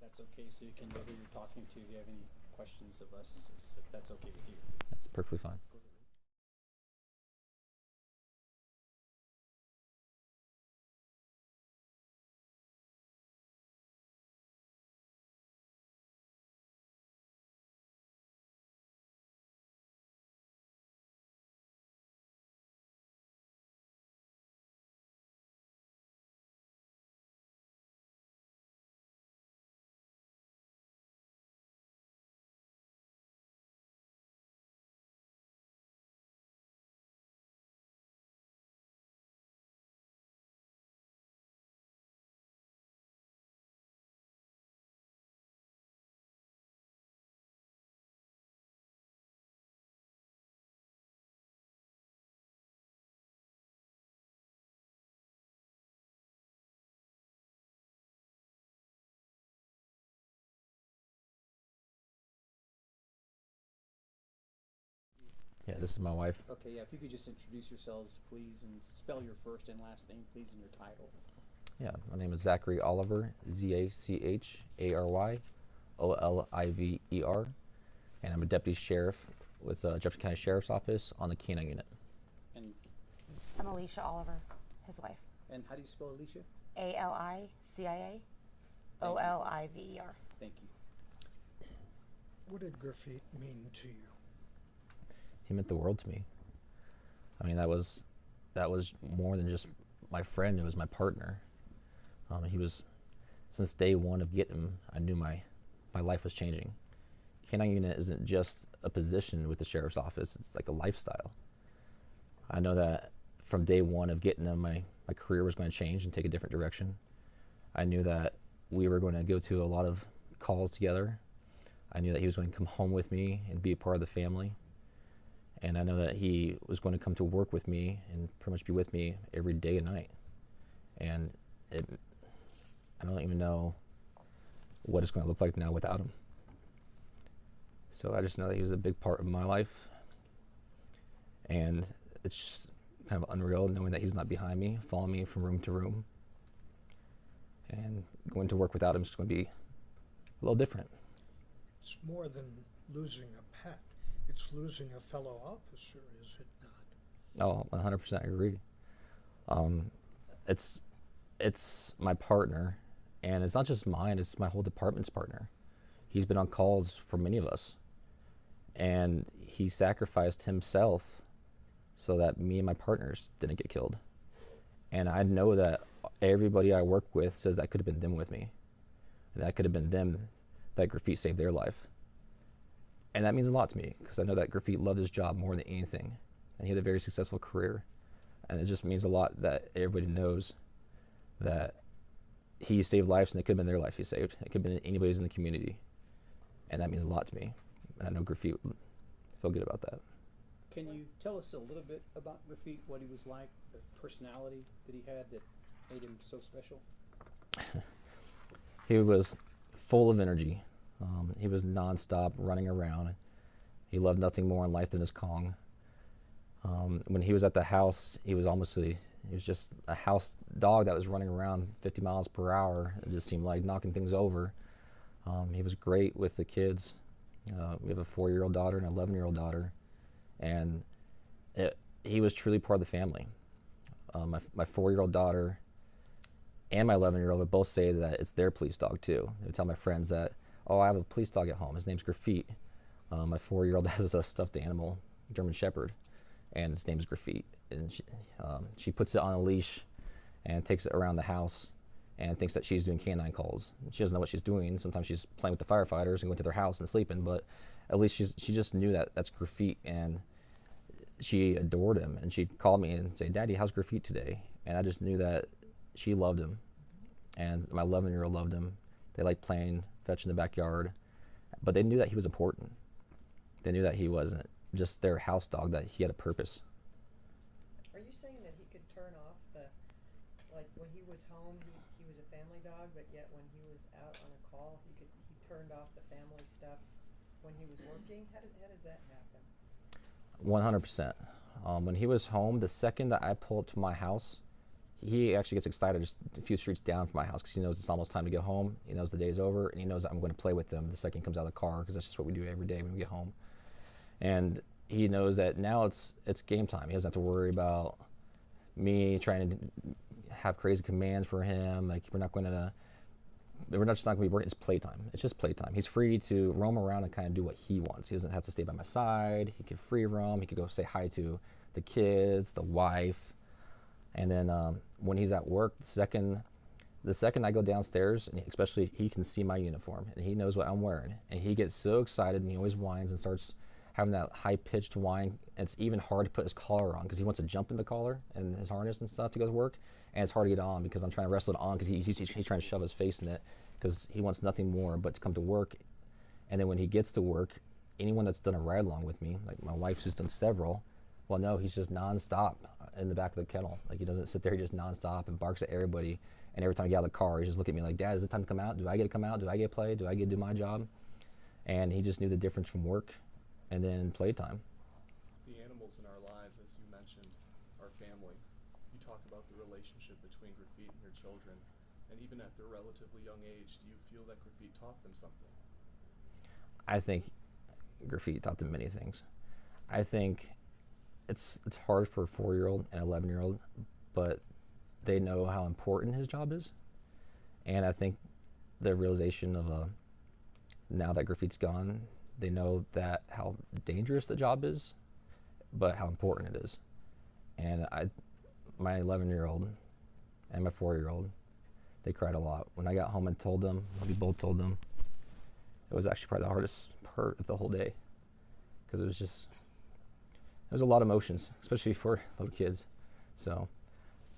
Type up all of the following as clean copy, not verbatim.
that's okay, so you can know who you're talking to. If you have any questions of us, if that's okay with you. That's perfectly fine. Yeah, this is my wife. Okay, yeah, if you could just introduce yourselves, please, and spell your first and last name, please, and your title. Yeah, my name is Zachary Oliver, Zachary Oliver, and I'm a deputy sheriff with Jefferson County Sheriff's Office on the K-9 unit. And I'm Alicia Oliver, his wife. and how do you spell Alicia? ALICIA OLIVER. Thank you. What did Graffit mean to you? He meant the world to me. I mean, that was more than just my friend. It was my partner. He was, since day one of getting him, I knew my life was changing. K-9 unit isn't just a position with the sheriff's office. It's like a lifestyle. I know that from day one of getting him, my career was going to change and take a different direction. I knew that we were going to go to a lot of calls together. I knew that he was going to come home with me and be a part of the family. And I know that he was going to come to work with me and pretty much be with me every day and night. And I don't even know what it's going to look like now without him. So I just know that he was a big part of my life. And it's just kind of unreal knowing that he's not behind me, following me from room to room. And going to work without him is going to be a little different. It's more than losing a pet. It's losing a fellow officer, is it not? Oh, 100% agree. It's my partner, and it's not just mine, it's my whole department's partner. He's been on calls for many of us, and he sacrificed himself so that me and my partners didn't get killed. And I know that everybody I work with says that could have been them with me. That could have been them, that Graffit saved their life. And that means a lot to me, because I know that Graffit loved his job more than anything. And he had a very successful career. And it just means a lot that everybody knows that he saved lives, and it could have been their life he saved. It could have been anybody's in the community. And that means a lot to me. And I know Graffit would feel good about that. Can you tell us a little bit about Graffit, what he was like, the personality that he had that made him so special? He was full of energy. He was nonstop running around. He loved nothing more in life than his Kong. When he was at the house, he was just a house dog that was running around 50 miles per hour. It just seemed like knocking things over. He was great with the kids. We have a 4-year-old daughter and an 11-year-old daughter. And he was truly part of the family. My 4-year-old daughter and my 11-year-old would both say that it's their police dog too. They would tell my friends that, oh, I have a police dog at home. His name's Graffit. My 4-year-old has a stuffed animal, German Shepherd, and his name's Graffit. And she puts it on a leash and takes it around the house and thinks that she's doing canine calls. She doesn't know what she's doing. Sometimes she's playing with the firefighters and going to their house and sleeping, but at least she just knew that that's Graffit, and she adored him. And she'd call me and say, Daddy, how's Graffit today? And I just knew that she loved him, and my 11-year-old loved him. They liked playing fetch in the backyard, but they knew that he was important. They knew that he wasn't just their house dog, that he had a purpose. Are you saying that he could turn off like when he was home, he was a family dog, but yet when he was out on a call, he turned off the family stuff when he was working? How does that happen? 100%. When he was home, the second that I pulled to my house, he actually gets excited just a few streets down from my house because he knows it's almost time to get home. He knows the day's over, and he knows that I'm going to play with him the second he comes out of the car, because that's just what we do every day when we get home. And he knows that now it's game time. He doesn't have to worry about me trying to have crazy commands for him. Like, we're just not going to be working. It's playtime. It's just playtime. He's free to roam around and kind of do what he wants. He doesn't have to stay by my side. He can free roam. He could go say hi to the kids, the wife. And then when he's at work, the second I go downstairs, and especially he can see my uniform and he knows what I'm wearing, and he gets so excited and he always whines and starts having that high-pitched whine. It's even hard to put his collar on because he wants to jump in the collar and his harness and stuff to go to work, and it's hard to get on because I'm trying to wrestle it on because he's trying to shove his face in it because he wants nothing more but to come to work. And then when he gets to work, anyone that's done a ride-along with me, like my wife who's done several, well, no, he's just nonstop in the back of the kennel. Like, he doesn't sit there, he just nonstop and barks at everybody. And every time I get out of the car, he just look at me like, Dad, is it time to come out? Do I get to come out? Do I get to play? Do I get to do my job? And he just knew the difference from work and then playtime. The animals in our lives, as you mentioned, are family. You talk about the relationship between Graffit and your children, and even at their relatively young age, do you feel that Graffit taught them something? I think Graffit taught them many things. I think it's hard for a 4-year-old and 11-year-old, but they know how important his job is. And I think the realization of now that Graffit's gone, they know that how dangerous the job is, but how important it is. And my 11-year-old and my 4-year-old, they cried a lot. When I got home and told them, we both told them, it was actually probably the hardest part of the whole day, because it was a lot of emotions, especially for little kids. So,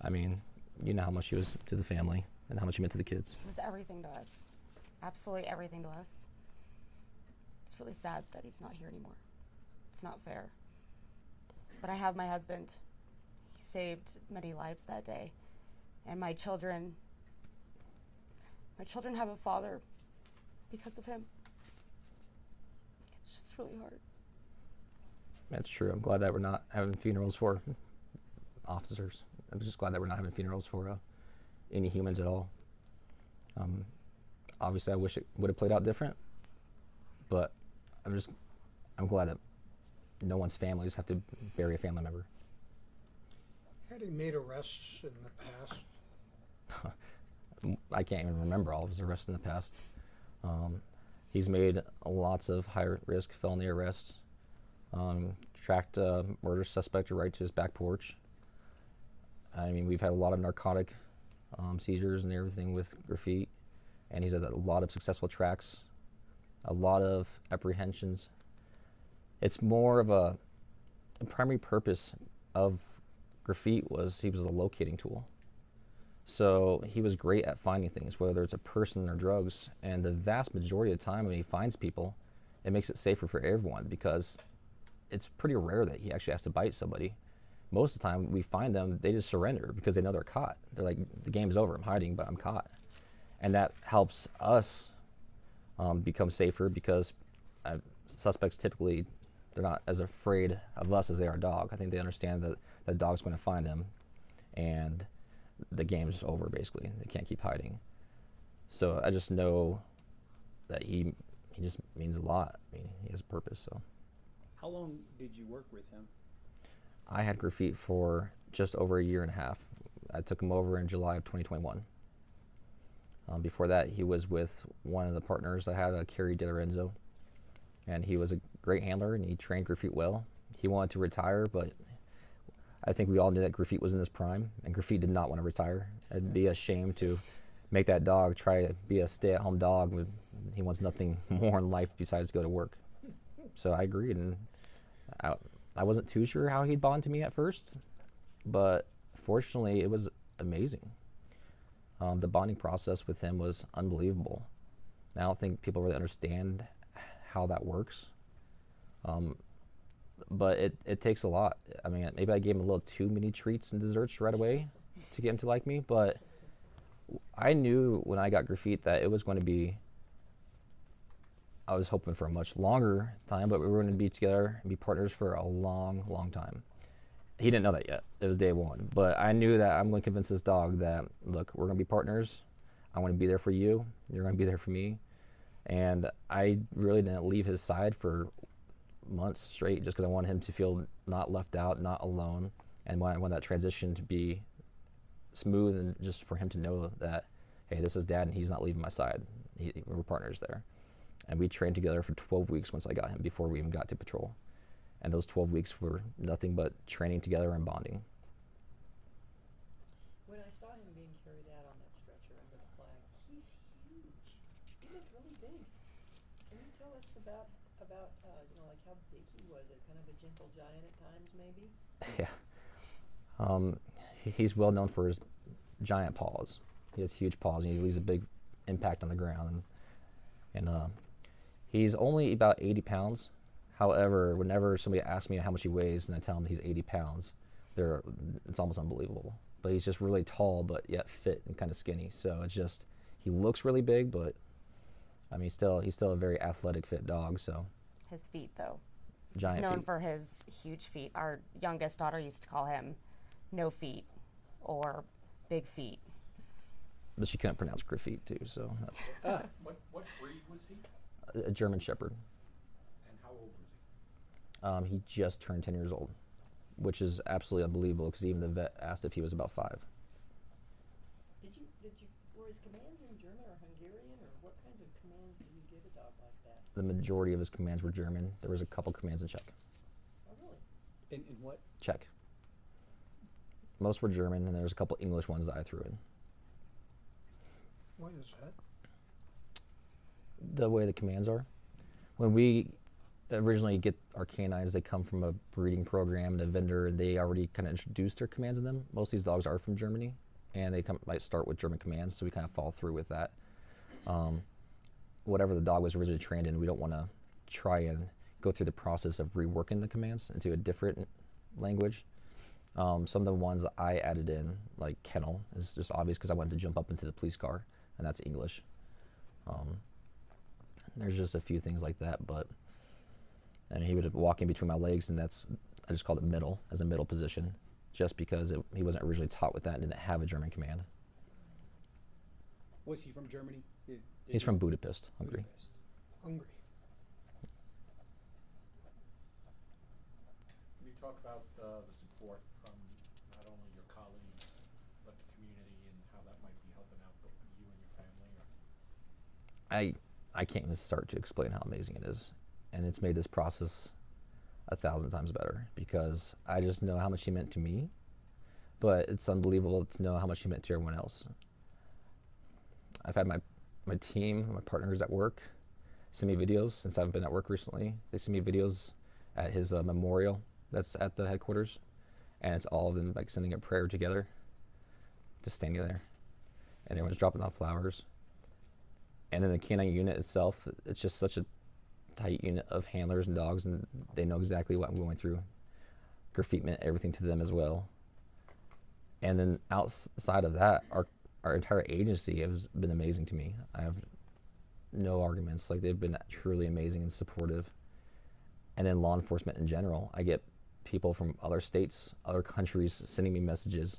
I mean, you know how much he was to the family and how much he meant to the kids. He was everything to us. Absolutely everything to us. It's really sad that he's not here anymore. It's not fair. But I have my husband. He saved many lives that day. And my children have a father because of him. It's just really hard. That's true. I'm glad that we're not having funerals for officers. I'm just glad that we're not having funerals for any humans at all. Obviously, I wish it would have played out different, but I'm glad that no one's families have to bury a family member. Had he made arrests in the past? I can't even remember all of his arrests in the past. He's made lots of high-risk felony arrests. Tracked a murder suspect right to his back porch. I mean, we've had a lot of narcotic seizures and everything with Graffit, and he's had a lot of successful tracks, a lot of apprehensions. It's more of the primary purpose of Graffit was he was a locating tool. So he was great at finding things, whether it's a person or drugs, and the vast majority of the time when he finds people, it makes it safer for everyone, because it's pretty rare that he actually has to bite somebody. Most of the time we find them, they just surrender because they know they're caught. They're like, the game's over, I'm hiding, but I'm caught. And that helps us become safer, because suspects typically, they're not as afraid of us as they are a dog. I think they understand that the dog's going to find them, and the game's over, basically. They can't keep hiding. So I just know that he just means a lot. I mean, he has a purpose. So. How long did you work with him? I had Graffit for just over a year and a half. I took him over in July of 2021. Before that, he was with one of the partners I had, Kerry DeLorenzo, and he was a great handler, and he trained Graffit well. He wanted to retire, but I think we all knew that Graffit was in his prime, and Graffit did not want to retire. It'd be a shame to make that dog try to be a stay-at-home dog. He wants nothing more in life besides go to work. So I agreed, and I wasn't too sure how he'd bond to me at first, but fortunately it was amazing. The bonding process with him was unbelievable. I don't think people really understand how that works, but it takes a lot. I mean, maybe I gave him a little too many treats and desserts right away to get him to like me, but I knew when I got Graffit that it was going to be, I was hoping for a much longer time, but we were going to be together and be partners for a long, long time. he didn't know that yet. It was day one. But I knew that I'm going to convince this dog that, look, we're going to be partners. I want to be there for you. You're going to be there for me. And I really didn't leave his side for months straight just because I wanted him to feel not left out, not alone. And I want that transition to be smooth and just for him to know that, hey, this is Dad and he's not leaving my side. We're partners there. And we trained together for 12 weeks once I got him before we even got to patrol. And those 12 weeks were nothing but training together and bonding. When I saw him being carried out on that stretcher under the flag, he's huge. He looked really big. Can you tell us about like how big he was? Kind of a gentle giant at times, maybe? Yeah. He's well known for his giant paws. He has huge paws and he leaves a big impact on the ground. And he's only about 80 pounds. However, whenever somebody asks me how much he weighs and I tell them he's 80 pounds, it's almost unbelievable. But he's just really tall, but yet fit and kind of skinny. So it's just, he looks really big, but I mean, he's still a very athletic, fit dog. So His feet, though. giant He's known feet. for his huge feet. Our youngest daughter used to call him no feet or big feet. But she couldn't pronounce Graffit too, so that's What breed was he? a German Shepherd. And how old was he? He just turned 10 years old, which is absolutely unbelievable because even the vet asked if he was about 5. Were his commands in German or Hungarian, or what kinds of commands did you give a dog like that? The majority of his commands were German. There was a couple commands in Czech. Oh, really? In what? Czech. Most were German, and there was a couple English ones that I threw in. Why is that? The way the commands are. When we originally get our canines, they come from a breeding program and a vendor, and they already kind of introduced their commands in them. Most of these dogs are from Germany, and they might start with German commands, so we kind of follow through with that. Whatever the dog was originally trained in, we don't want to try and go through the process of reworking the commands into a different language. Some of the ones that I added in, like kennel, is just obvious because I wanted to jump up into the police car, and that's English. There's just a few things like that, and he would walk in between my legs, and I just called it middle, as a middle position, just because he wasn't originally taught with that and didn't have a German command. Was he from Germany? He's from Budapest, Hungary. Budapest. Hungry. Can you talk about the support from not only your colleagues, but the community, and how that might be helping out both you and your family? I can't even start to explain how amazing it is. And it's made this process 1,000 times better because I just know how much he meant to me, but it's unbelievable to know how much he meant to everyone else. I've had my team, my partners at work, send me videos since I've been at work recently. They send me videos at his memorial that's at the headquarters, and it's all of them like sending a prayer together, just standing there, and everyone's dropping off flowers. And in the canine unit itself, it's just such a tight unit of handlers and dogs, and they know exactly what I'm going through. Graffit meant everything to them as well. And then outside of that, our entire agency has been amazing to me. I have no arguments. Like, they've been truly amazing and supportive. And then law enforcement in general. I get people from other states, other countries sending me messages,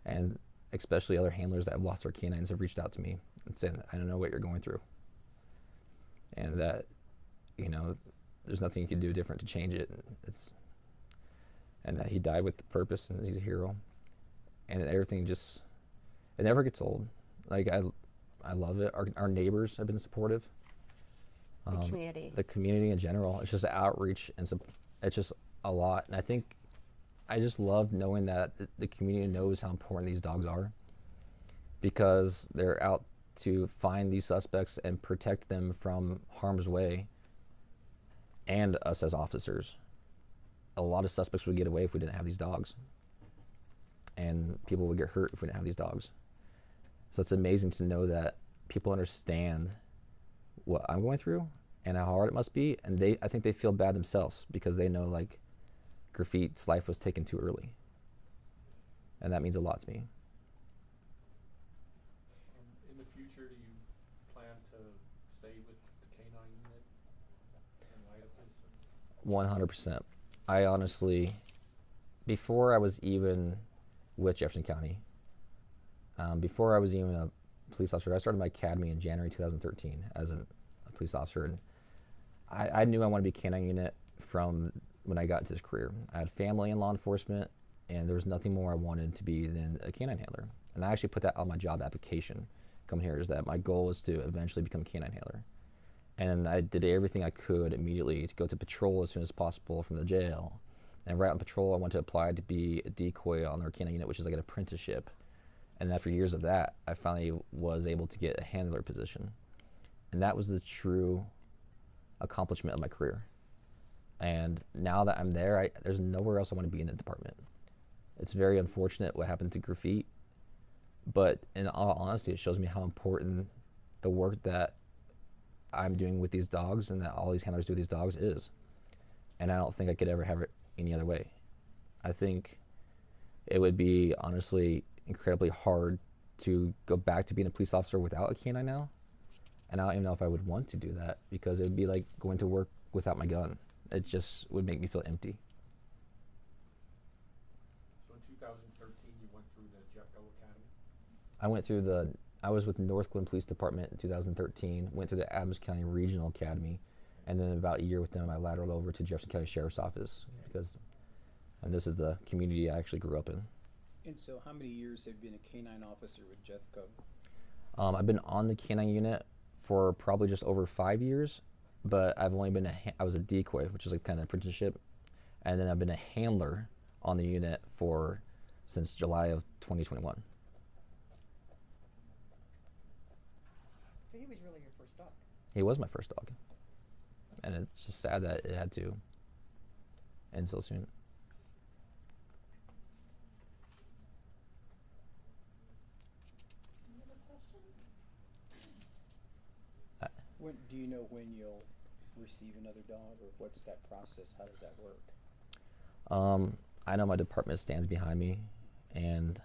and especially other handlers that have lost their canines have reached out to me and saying, I don't know what you're going through. And that, there's nothing you can do different to change it. And that he died with purpose, and he's a hero. And everything just, it never gets old. Like, I love it. Our neighbors have been supportive. The community. The community in general. It's just outreach, and it's just a lot. And I just love knowing that the community knows how important these dogs are, because they're out to find these suspects and protect them from harm's way, and us as officers. A lot of suspects would get away if we didn't have these dogs, and people would get hurt if we didn't have these dogs. So it's amazing to know that people understand what I'm going through and how hard it must be, and I think they feel bad themselves because they know, like, Graffit's life was taken too early, and that means a lot to me. In the future, do you plan to stay with the canine unit in light of this? 100%. I honestly before I was even with Jefferson County, before I was even a police officer, I started my academy in January 2013 as a police officer, and I knew I wanted to be a canine unit from when I got into this career. I had family in law enforcement, and there was nothing more I wanted to be than a canine handler. And I actually put that on my job application coming here, is that my goal is to eventually become a canine handler. And I did everything I could immediately to go to patrol as soon as possible from the jail. And right on patrol, I went to apply to be a decoy on their canine unit, which is like an apprenticeship. And after years of that, I finally was able to get a handler position. And that was the true accomplishment of my career. And now that I'm there, there's nowhere else I want to be in the department. It's very unfortunate what happened to Graffit, but in all honesty, it shows me how important the work that I'm doing with these dogs and that all these handlers do with these dogs is. And I don't think I could ever have it any other way. I think it would be honestly incredibly hard to go back to being a police officer without a canine now. And I don't even know if I would want to do that, because it would be like going to work without my gun. It just would make me feel empty. So in 2013, you went through the Jeffco Academy? I was with Northglenn Police Department in 2013, went through the Adams County Regional Academy, and then about a year with them, I lateraled over to Jefferson County Sheriff's Office, and this is the community I actually grew up in. And so how many years have you been a canine officer with Jeffco? I've been on the canine unit for probably just over 5 years, but I've only been I was a decoy, which is like kind of apprenticeship, and then I've been a handler on the unit since July of 2021. So he was really your first dog. He was my first dog, and it's just sad that it had to end so soon. Any other questions? Do you know when you'll receive another dog, or what's that process? How does that work? I know my department stands behind me, and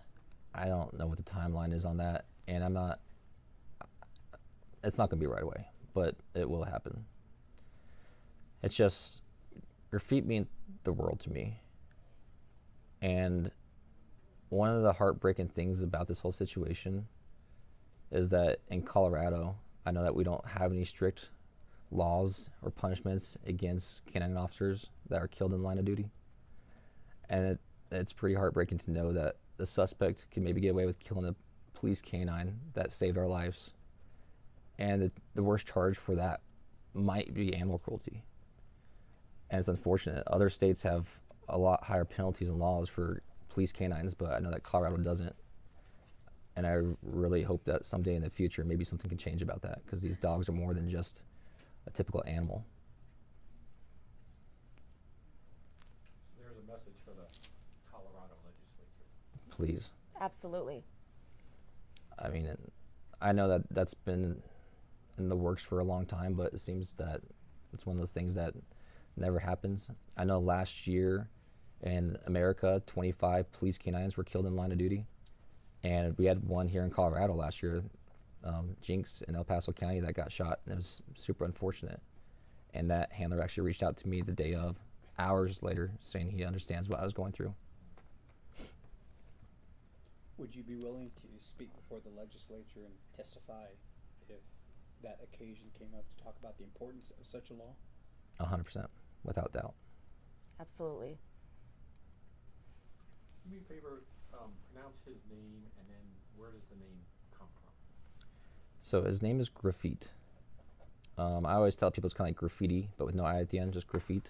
I don't know what the timeline is on that, and it's not going to be right away, but it will happen. It's just, Graffit mean the world to me. And one of the heartbreaking things about this whole situation is that in Colorado, I know that we don't have any strict laws or punishments against canine officers that are killed in the line of duty. And it's pretty heartbreaking to know that the suspect can maybe get away with killing a police canine that saved our lives. And the worst charge for that might be animal cruelty. And it's unfortunate. Other states have a lot higher penalties and laws for police canines, but I know that Colorado doesn't. And I really hope that someday in the future, maybe something can change about that, because these dogs are more than just a typical animal. So there's a message for the Colorado legislature. Please. Absolutely. I mean, I know that that's been in the works for a long time, but it seems that it's one of those things that never happens. I know last year in America, 25 police canines were killed in line of duty. And we had one here in Colorado last year, Jinx in El Paso County, that got shot, and it was super unfortunate. And that handler actually reached out to me the day of, hours later, saying he understands what I was going through. Would you be willing to speak before the legislature and testify if that occasion came up to talk about the importance of such a law? 100%, without doubt. Absolutely. Do me a favor, pronounce his name, and then where does the name come from? So his name is Graffit. I always tell people it's kind of like graffiti, but with no I at the end, just Graffit.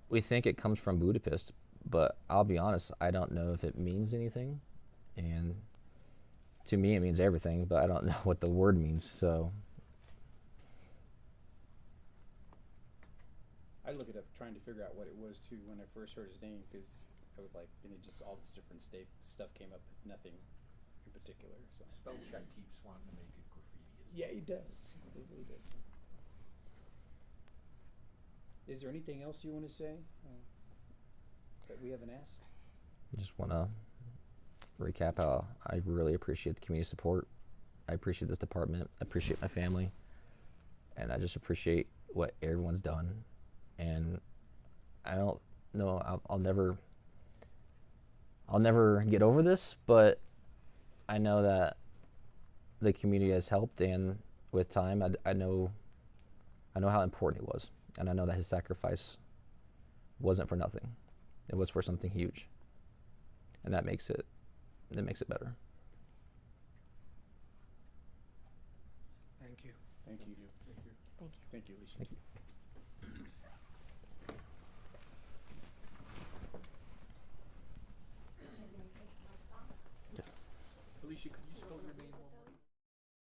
We think it comes from Budapest, but I'll be honest, I don't know if it means anything. And to me, it means everything, but I don't know what the word means, so. I looked it up trying to figure out what it was too when I first heard his name, because I was like, and it just all this different stuff came up, but nothing in particular. So. Spell check keeps wanting to make it graffiti. Yeah, he does. He really does. Is there anything else you want to say that we haven't asked? I just want to recap how I really appreciate the community support. I appreciate this department. I appreciate my family. And I just appreciate what everyone's done. And I don't know I'll never get over this, but I know that the community has helped, and with time, I know how important he was, and I know that his sacrifice wasn't for nothing. It was for something huge, and that makes it better. Thank you. Thank you. Thank you. Thank you, Alicia. Thank you.